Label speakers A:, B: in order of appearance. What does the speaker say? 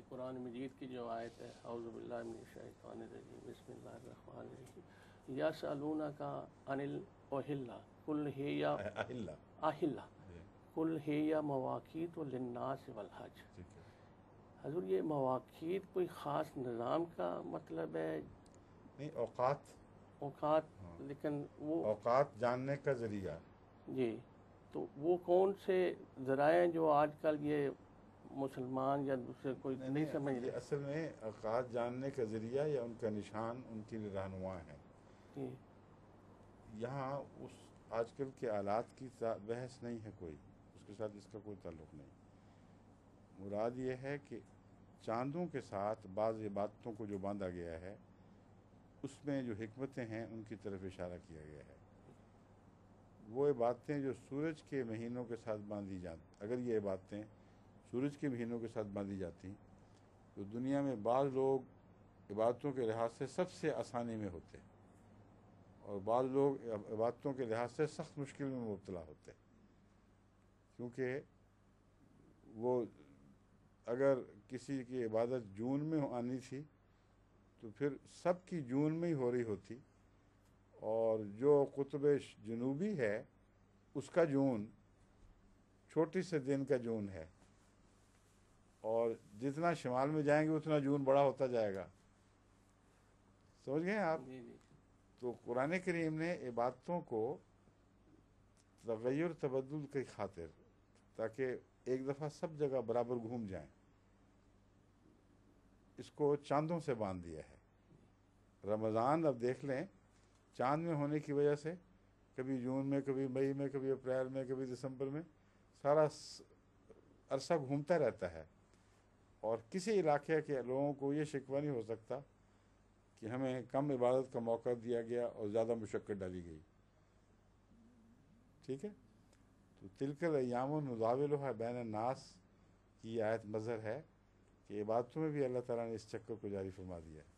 A: قرآن مجید کی جو آیت ہے اعوذ باللہ من الشیطان الرجیم بسم اللہ الرحمن الرحیم یسألونک عن الاہلہ قل ہی اہلہ قل ہی مواقیت للناس والحج. حضور یہ مواقیت کوئی خاص نظام کا مطلب ہے؟
B: نہیں، اوقات،
A: لیکن وہ
B: اوقات جاننے کا ذریعہ.
A: جی، تو وہ کون سے ذرائع ہیں جو آج کل یہ مسلمان یا دوسرے کوئی نہیں سمجھ
B: یہ
A: رہے؟
B: اصل میں اوقات جاننے کا ذریعہ یا ان کا نشان ان کی رہنما ہے.
A: جی
B: یہاں اس آج کل کے آلات کی بحث نہیں ہے، کوئی اس کے ساتھ اس کا کوئی تعلق نہیں. مراد یہ ہے کہ چاندوں کے ساتھ بعض عبادتوں کو جو باندھا گیا ہے اس میں جو حکمتیں ہیں ان کی طرف اشارہ کیا گیا ہے. وہ عبادتیں جو سورج کے مہینوں کے ساتھ باندھی جاتی، اگر یہ عبادتیں سورج کے مہینوں کے ساتھ باندھی جاتی تو دنیا میں بعض لوگ عبادتوں کے لحاظ سے سب سے آسانی میں ہوتے اور بعض لوگ عبادتوں کے لحاظ سے سخت مشکل میں مبتلا ہوتے، کیونکہ وہ اگر کسی کی عبادت جون میں آنی تھی تو پھر سب کی جون میں ہی ہو رہی ہوتی، اور جو قطب جنوبی ہے اس کا جون چھوٹی سے دن کا جون ہے، اور جتنا شمال میں جائیں گے اتنا جون بڑا ہوتا جائے گا. سمجھ گئے آپ؟
A: جی جی
B: تو قرآن کریم نے عبادتوں کو تغیر تبدل کی خاطر، تاکہ ایک دفعہ سب جگہ برابر گھوم جائیں، اس کو چاندوں سے باندھ دیا ہے. رمضان اب دیکھ لیں، چاند میں ہونے کی وجہ سے کبھی جون میں، کبھی مئی میں، کبھی اپریل میں، کبھی دسمبر میں سارا عرصہ گھومتا رہتا ہے، اور کسی علاقے کے لوگوں کو یہ شکوہ نہیں ہو سکتا کہ ہمیں کم عبادت کا موقع دیا گیا اور زیادہ مشقت ڈالی گئی. ٹھیک ہے؟ تو تلک الایام نداولها بین الناس کی آیت مظہر ہے کہ عبادتوں میں بھی اللہ تعالیٰ نے اس چکر کو جاری فرما دیا ہے.